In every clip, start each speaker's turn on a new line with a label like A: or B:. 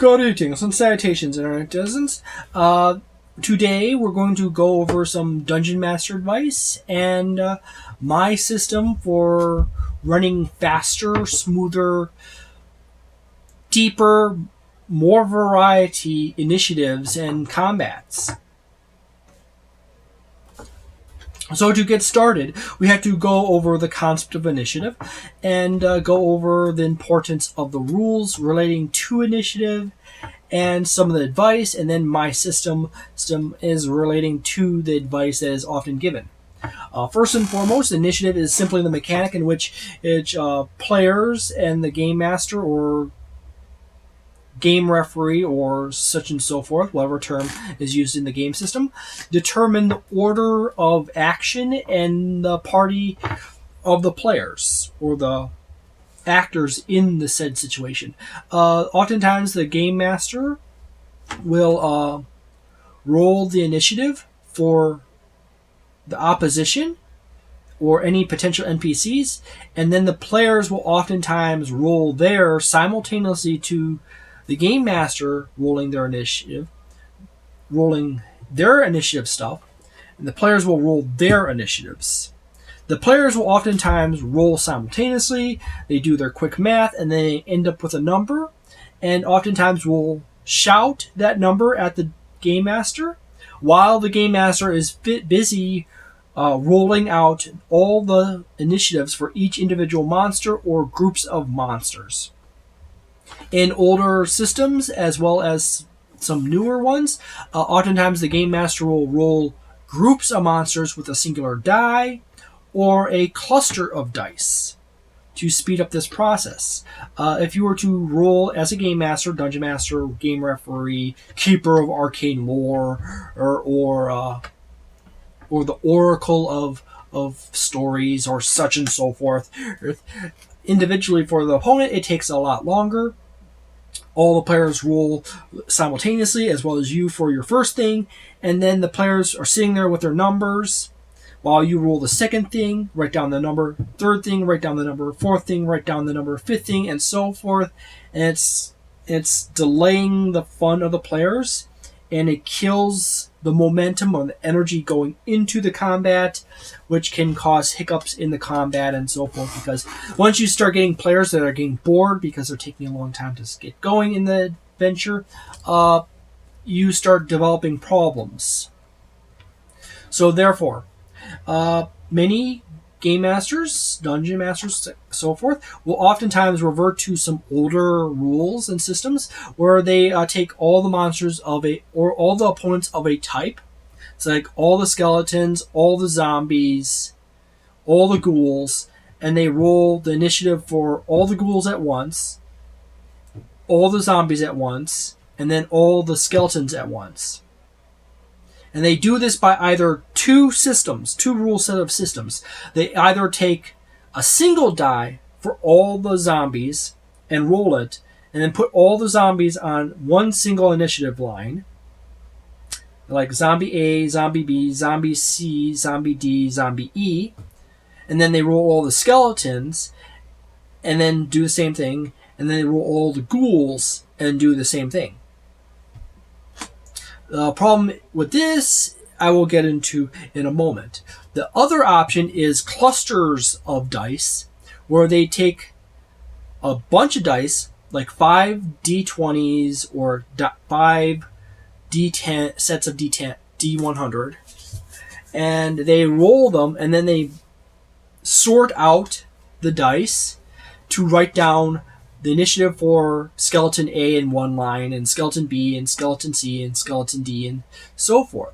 A: Greetings and salutations, Internet Dozens. Today we're going to go over some Dungeon Master advice and my system for running faster, smoother, deeper, more variety initiatives and combats. So to get started, we have to go over the concept of initiative and go over the importance of the rules relating to initiative and some of the advice, and then my system is relating to the advice that is often given. First and foremost, initiative is simply the mechanic in which players and the game master or game referee or such and so forth, whatever term is used in the game system, determine the order of action and the party of the players or the actors in the said situation. Oftentimes the game master will roll the initiative for the opposition or any potential NPCs, and then the players will oftentimes roll theirs simultaneously to the game master rolling their initiative stuff, and the players will roll their initiatives. The players will oftentimes roll simultaneously. They do their quick math, and they end up with a number, and oftentimes will shout that number at the game master while the game master is busy rolling out all the initiatives for each individual monster or groups of monsters. In older systems, as well as some newer ones, oftentimes the game master will roll groups of monsters with a singular die or a cluster of dice to speed up this process. If you were to roll as a game master, dungeon master, game referee, keeper of arcane lore, or the oracle of stories, or such and so forth, individually for the opponent, it takes a lot longer. All the players roll simultaneously, as well as you for your first thing, and then the players are sitting there with their numbers while you roll the second thing, write down the number, third thing, write down the number, fourth thing, write down the number, fifth thing, and so forth. And it's delaying the fun of the players, and it kills the momentum of the energy going into the combat, which can cause hiccups in the combat and so forth, because once you start getting players that are getting bored because they're taking a long time to get going in the adventure, you start developing problems. So therefore, many game masters, dungeon masters, so forth, will oftentimes revert to some older rules and systems where they take all the monsters or all the opponents of a type. So like all the skeletons, all the zombies, all the ghouls, and they roll the initiative for all the ghouls at once, all the zombies at once, and then all the skeletons at once. And they do this by either two rule set of systems. They either take a single die for all the zombies and roll it, and then put all the zombies on one single initiative line, like zombie A, zombie B, zombie C, zombie D, zombie E, and then they roll all the skeletons, and then do the same thing, and then they roll all the ghouls and do the same thing. The problem with this, I will get into in a moment. The other option is clusters of dice, where they take a bunch of dice, like 5 D20s or 5 D10 sets of D10, D100, and they roll them, and then they sort out the dice to write down the initiative for skeleton A in one line, and skeleton B, and skeleton C, and skeleton D, and so forth.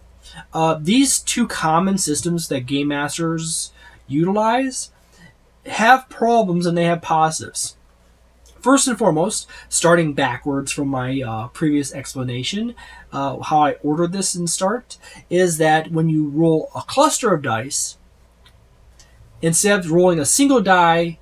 A: These two common systems that game masters utilize have problems and they have positives. First and foremost, starting backwards from my previous explanation, how I ordered this in start, is that when you roll a cluster of dice, instead of rolling a single die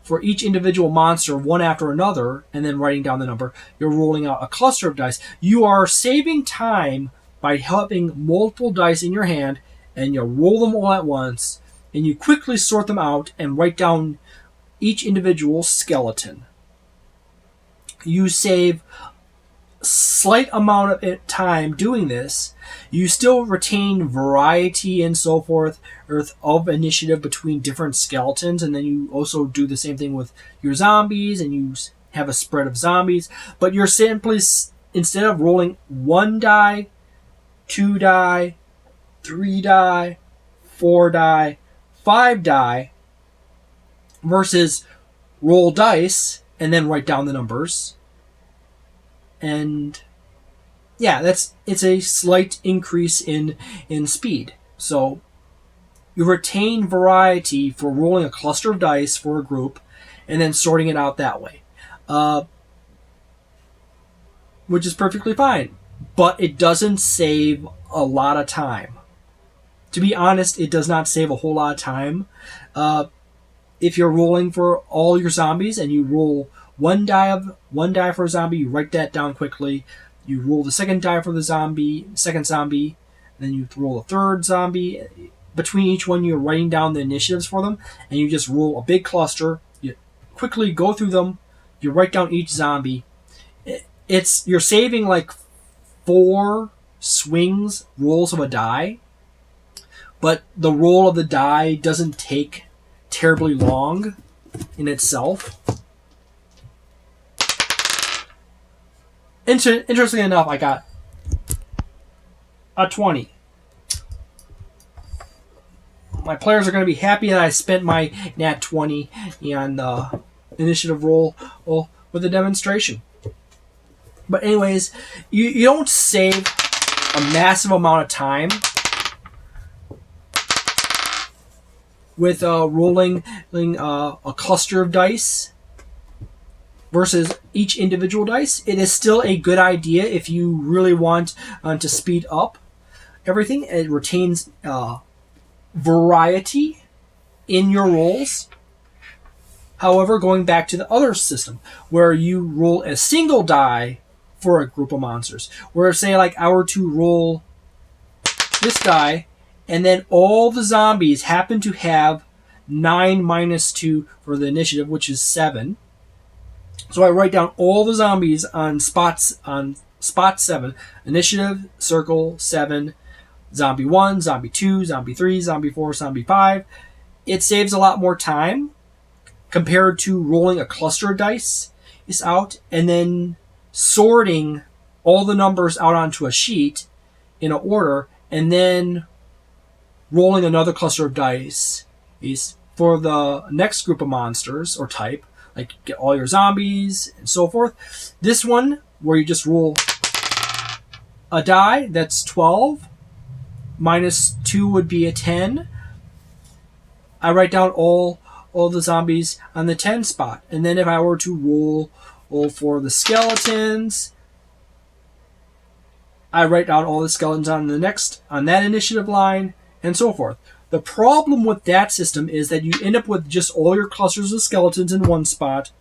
A: for each individual monster one after another and then writing down the number, you're rolling out a cluster of dice. You are saving time by having multiple dice in your hand, and you roll them all at once, and you quickly sort them out and write down each individual skeleton. You save slight amount of time doing this, you still retain variety and so forth of initiative between different skeletons, and then you also do the same thing with your zombies, and you have a spread of zombies, but you're simply, instead of rolling 1 die, 2 die, 3 die, 4 die, 5 die, versus roll dice and then write down the numbers. And yeah, it's a slight increase in speed. So you retain variety for rolling a cluster of dice for a group and then sorting it out that way. Which is perfectly fine. But it doesn't save a lot of time. To be honest, it does not save a whole lot of time. If you're rolling for all your zombies and you roll one die for a zombie, you write that down quickly. You roll the second die for the second zombie, then you roll a third zombie. Between each one, you're writing down the initiatives for them, and you just roll a big cluster. You quickly go through them. You write down each zombie. You're saving like 4 swings, rolls of a die, but the roll of the die doesn't take terribly long in itself. Interestingly enough, I got a 20. My players are going to be happy that I spent my nat 20 on the initiative roll with the demonstration. But anyways, you don't save a massive amount of time with rolling a cluster of dice versus each individual dice. It is still a good idea if you really want to speed up everything. It retains variety in your rolls. However, going back to the other system where you roll a single die for a group of monsters, where say like I were to roll this die and then all the zombies happen to have 9 minus 2 for the initiative, which is 7. So I write down all the zombies on spot 7. Initiative, circle, 7. Zombie 1, Zombie 2, Zombie 3, Zombie 4, Zombie 5. It saves a lot more time compared to rolling a cluster of dice is out and then sorting all the numbers out onto a sheet in an order and then rolling another cluster of dice is for the next group of monsters or type, like get all your zombies and so forth. This one, where you just roll a die, that's 12. Minus 2 would be a 10. I write down all the zombies on the 10 spot. And then if I were to roll for the skeletons, I write down all the skeletons on that initiative line, and so forth. The problem with that system is that you end up with just all your clusters of skeletons in one spot.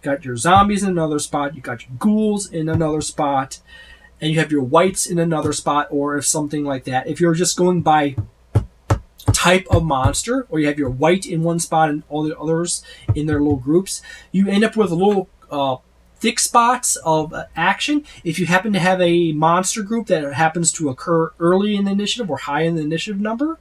A: You got your zombies in another spot. You got your ghouls in another spot. And you have your whites in another spot, or if something like that. If you're just going by type of monster, or you have your white in one spot and all the others in their little groups, you end up with little thick spots of action. If you happen to have a monster group that happens to occur early in the initiative or high in the initiative number,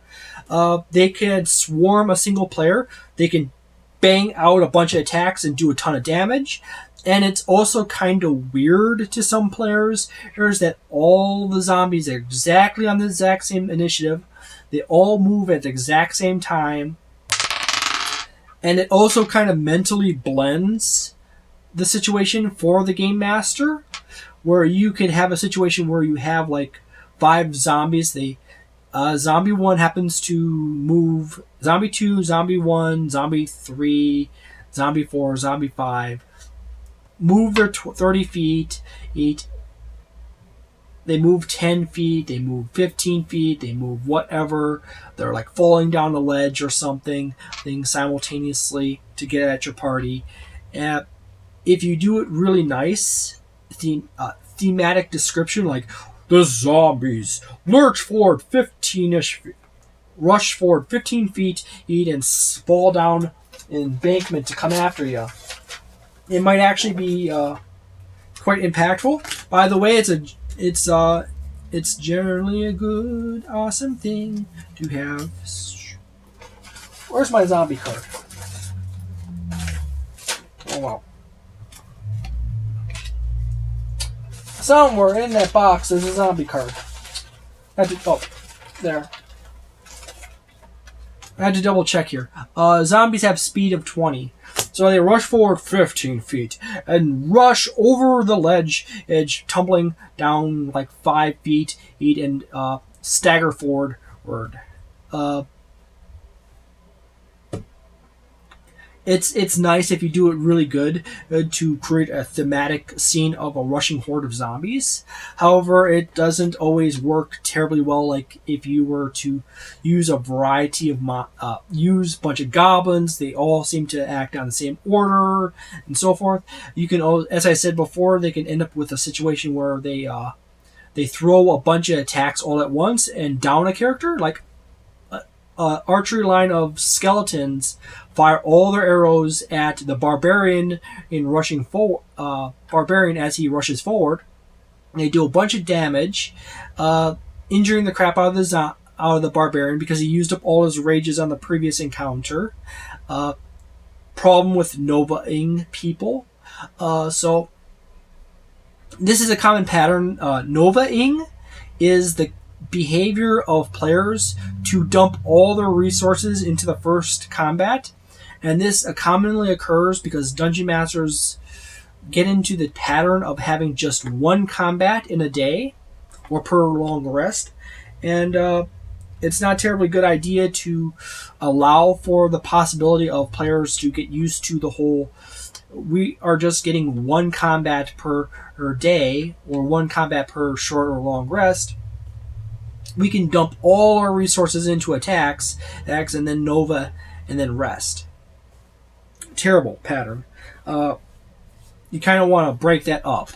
A: they can swarm a single player. They can bang out a bunch of attacks and do a ton of damage. And it's also kind of weird to some players that all the zombies are exactly on the exact same initiative. They all move at the exact same time. And it also kind of mentally blends the situation for the game master, where you could have a situation where you have like 5 zombies. Zombie 1 happens to move Zombie 2, Zombie 1, Zombie 3, Zombie 4, Zombie 5. Move their 30 feet. They move 10 feet. They move 15 feet. They move whatever. They're like falling down a ledge or something simultaneously to get at your party. And if you do it really nice, thematic description like the zombies lurch forward 15-ish feet, rush forward 15 feet, and fall down an embankment to come after you. It might actually be quite impactful. By the way, it's generally a good, awesome thing to have. Where's my zombie card? Oh well. Somewhere in that box there's a zombie card. There. I had to double check here. Zombies have speed of 20. So they rush forward 15 feet and rush over the edge, tumbling down like 5 feet and stagger forward. It's nice if you do it really good to create a thematic scene of a rushing horde of zombies. However, it doesn't always work terribly well. Like if you were to use a variety of use a bunch of goblins, they all seem to act on the same order and so forth. You can, as I said before, they can end up with a situation where they throw a bunch of attacks all at once and down a character, like. Archery line of skeletons fire all their arrows at the barbarian barbarian as he rushes forward. They do a bunch of damage, injuring the crap out of the barbarian because he used up all his rages on the previous encounter. Problem with Nova-ing people. So this is a common pattern. Nova-ing is the behavior of players to dump all their resources into the first combat, and this commonly occurs because dungeon masters get into the pattern of having just one combat in a day or per long rest, and it's not a terribly good idea to allow for the possibility of players to get used to the whole we are just getting one combat per day or one combat per short or long rest. We can dump all our resources into attacks, and then Nova, and then rest. Terrible pattern. You kind of want to break that up.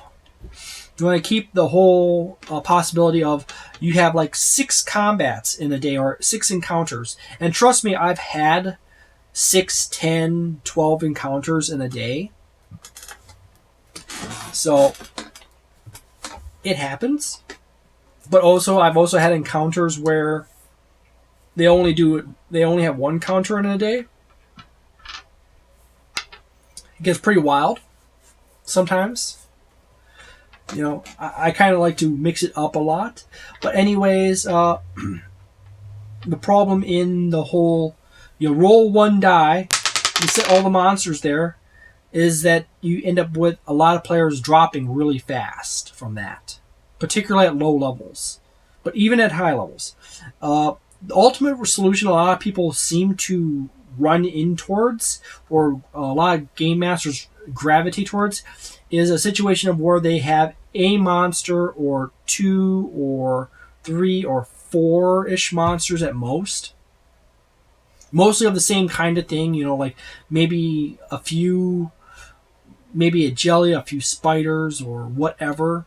A: You want to keep the whole possibility of you have like 6 combats in a day or 6 encounters. And trust me, I've had 6, 10, 12 encounters in a day. So it happens. But also, I've also had encounters where they only have one counter in a day. It gets pretty wild sometimes. You know, I kind of like to mix it up a lot. But anyways, the problem in the whole, you roll one die, you set all the monsters there, is that you end up with a lot of players dropping really fast from that. Particularly at low levels, but even at high levels. The ultimate solution a lot of people seem to run in towards, or a lot of game masters gravitate towards, is a situation of where they have a monster or 2 or 3 or 4-ish monsters at most. Mostly of the same kind of thing, like maybe a jelly, a few spiders, or whatever.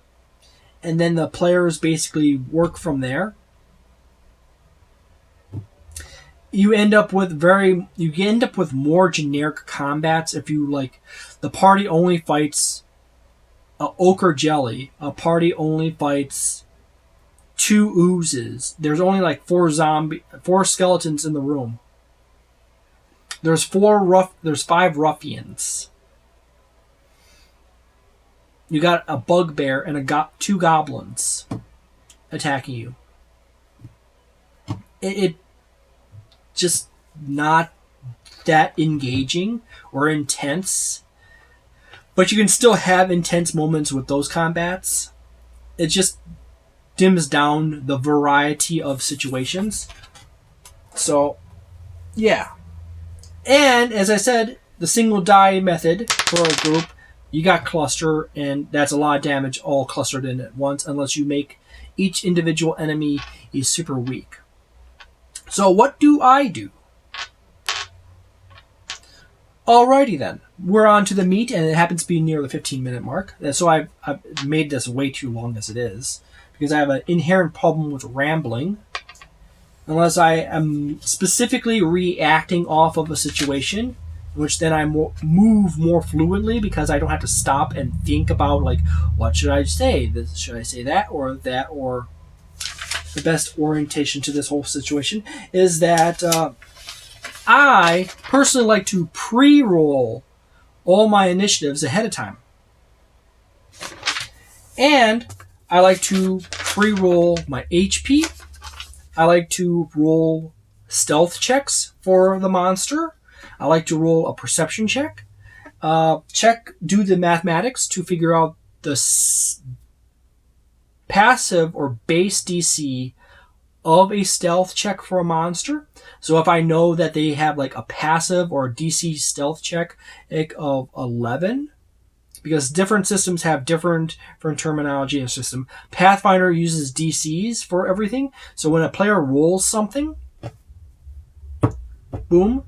A: And then the players basically work from there. You end up with more generic combats if you like. The party only fights ochre jelly. A party only fights 2 oozes. There's only like 4 skeletons in the room. There's 5 ruffians. You got a bugbear and 2 goblins attacking you. It just not that engaging or intense. But you can still have intense moments with those combats. It just dims down the variety of situations. So, yeah. And, as I said, the single die method for a group, you got cluster, and that's a lot of damage all clustered in at once, unless you make each individual enemy is super weak. So what do I do? Alrighty then. We're on to the meat, and it happens to be near the 15-minute mark. So I've made this way too long as it is, because I have an inherent problem with rambling. Unless I am specifically reacting off of a situation, which then I move more fluidly because I don't have to stop and think about, like, what should I say? Should I say that or that? Or the best orientation to this whole situation is that I personally like to pre-roll all my initiatives ahead of time. And I like to pre-roll my HP. I like to roll stealth checks for the monster. I like to roll a perception check. Do the mathematics to figure out the passive or base DC of a stealth check for a monster. So if I know that they have like a passive or a DC stealth check of 11, because different systems have different terminology in a system. Pathfinder uses DCs for everything. So when a player rolls something, boom,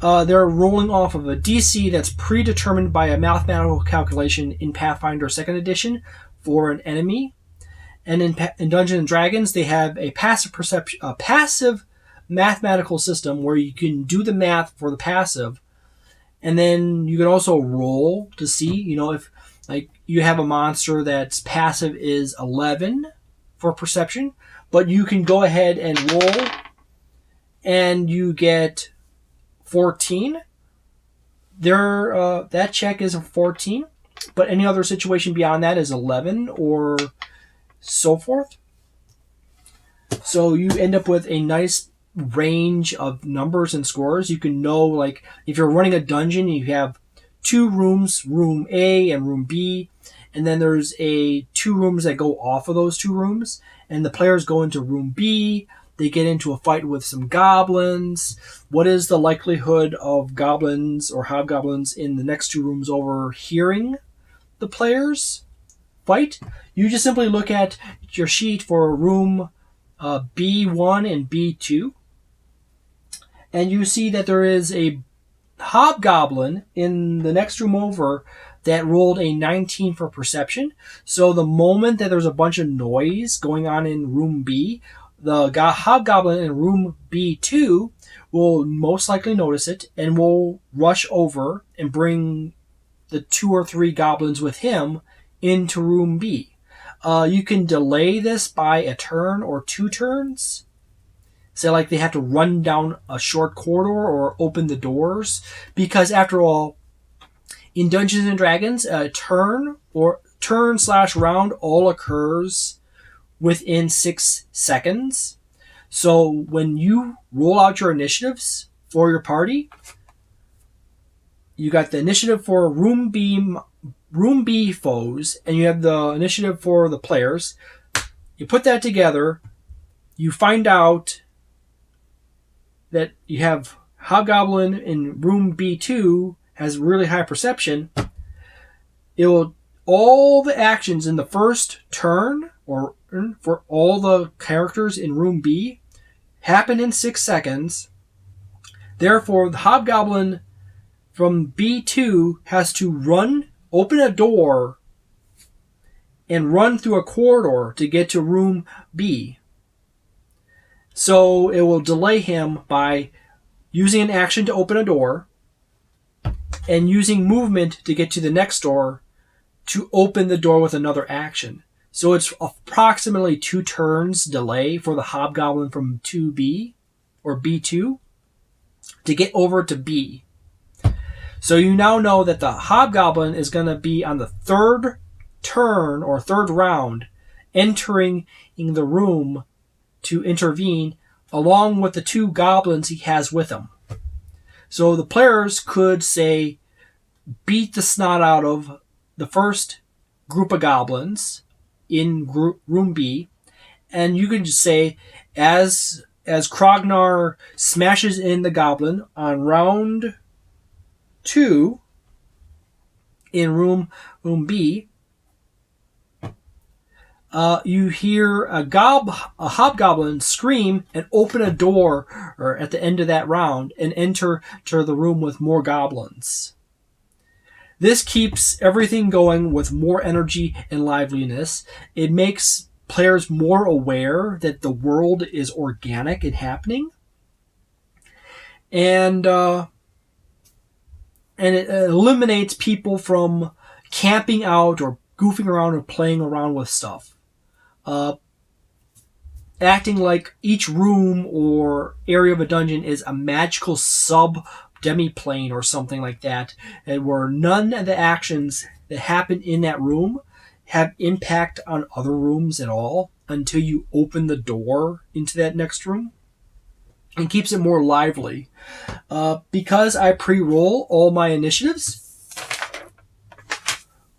A: they're rolling off of a DC that's predetermined by a mathematical calculation in Pathfinder 2nd Edition for an enemy. And in Dungeons and Dragons, they have a passive mathematical system where you can do the math for the passive. And then you can also roll to see, if like you have a monster that's passive is 11 for perception, but you can go ahead and roll and you get 14. That check is a 14, but any other situation beyond that is 11 or so forth. So you end up with a nice range of numbers and scores. You can know, like, if you're running a dungeon, you have 2 rooms, room A and room B, and then there's 2 rooms that go off of those 2 rooms, and the players go into room B. They get into a fight with some goblins. What is the likelihood of goblins or hobgoblins in the next 2 rooms over hearing the players fight? You just simply look at your sheet for room B1 and B2, and you see that there is a hobgoblin in the next room over that rolled a 19 for perception. So the moment that there's a bunch of noise going on in room B, the hobgoblin in room B2 will most likely notice it and will rush over and bring the 2 or 3 goblins with him into room B. You can delay this by a turn or 2 turns. Say, like, they have to run down a short corridor or open the doors. Because, after all, in Dungeons & Dragons, a turn or turn/round all occurs within 6 seconds. So when you roll out your initiatives for your party, you got the initiative for room B foes, and you have the initiative for the players. You put that together, you find out that you have hobgoblin in room B2 has really high perception. All the actions in the first turn or for all the characters in room B happen in 6 seconds. Therefore, the hobgoblin from B2 has to open a door and run through a corridor to get to room B. So it will delay him by using an action to open a door and using movement to get to the next door to open the door with another action. So it's approximately 2 turns delay for the hobgoblin from 2B or B2 to get over to B. So you now know that the hobgoblin is going to be on the 3rd turn or 3rd round entering in the room to intervene along with the 2 goblins he has with him. So the players could, say, beat the snot out of the first group of goblins in room B, and you can just say, as Krognar smashes in the goblin on round 2 in room B, you hear a hobgoblin scream and open a door or at the end of that round and enter the room with more goblins. This keeps everything going with more energy and liveliness. It makes players more aware that the world is organic and happening. And and it eliminates people from camping out or goofing around or playing around with stuff. Acting like each room or area of a dungeon is a magical sub-demi-plane or something like that, and where none of the actions that happen in that room have impact on other rooms at all until you open the door into that next room, and keeps it more lively. Because I pre-roll all my initiatives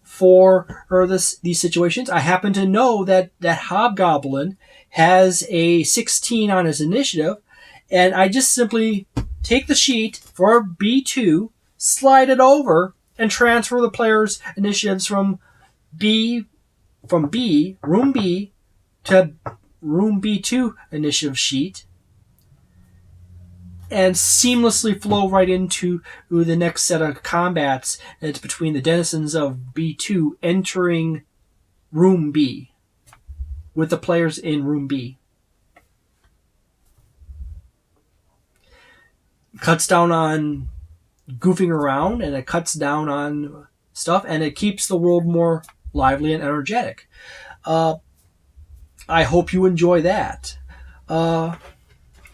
A: for these situations, I happen to know that Hobgoblin has a 16 on his initiative, and I just simply take the sheet for B2, slide it over, and transfer the player's initiatives from room B, to room B2 initiative sheet, and seamlessly flow right into the next set of combats. It's between the denizens of B2 entering room B with the players in room B. Cuts down on goofing around, and it cuts down on stuff, and it keeps the world more lively and energetic. I hope you enjoy that.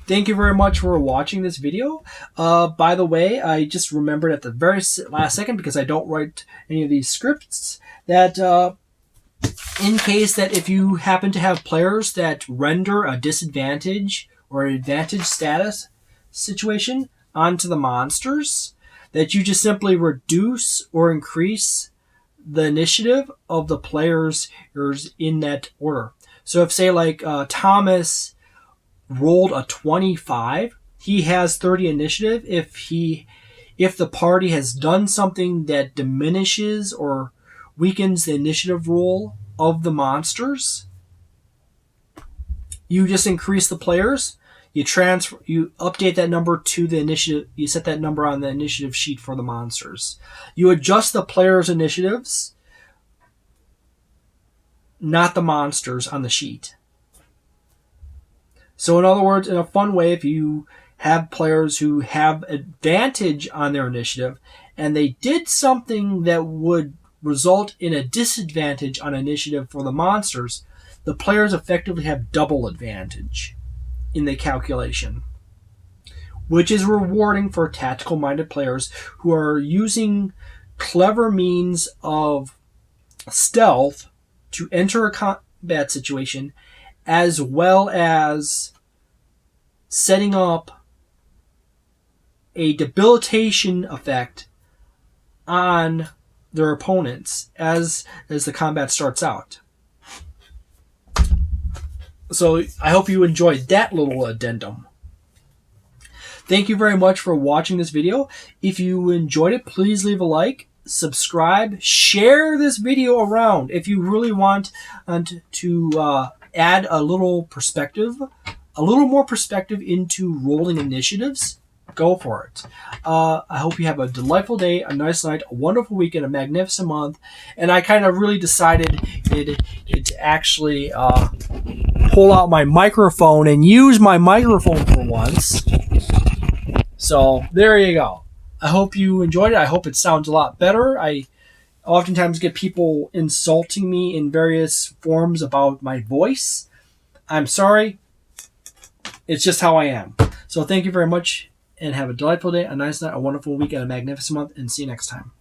A: Thank you very much for watching this video. By the way, I just remembered at the very last second, because I don't write any of these scripts, that in case that if you happen to have players that render a disadvantage or an advantage status situation onto the monsters, that you just simply reduce or increase the initiative of the players in that order. So if, say, like Thomas rolled a 25, he has 30 initiative. If the party has done something that diminishes or weakens the initiative roll of the monsters, you just increase the players. You update that number to the initiative. You set that number on the initiative sheet for the monsters. You adjust the players' initiatives, not the monsters on the sheet. So in other words, in a fun way, if you have players who have advantage on their initiative and they did something that would result in a disadvantage on initiative for the monsters, the players effectively have double advantage in the calculation, which is rewarding for tactical-minded players who are using clever means of stealth to enter a combat situation, as well as setting up a debilitation effect on their opponents as the combat starts out. So I hope you enjoyed that little addendum. Thank you very much for watching this video. If you enjoyed it, please leave a like, subscribe, share this video around. If you really want to add a little more perspective into rolling initiatives, go for it. I hope you have a delightful day, a nice night, a wonderful weekend, a magnificent month. And I kind of really decided to actually pull out my microphone and use my microphone for once. So there you go. I hope you enjoyed it. I hope it sounds a lot better. I oftentimes get people insulting me in various forms about my voice. I'm sorry. It's just how I am. So thank you very much, and have a delightful day, a nice night, a wonderful week, and a magnificent month, and see you next time.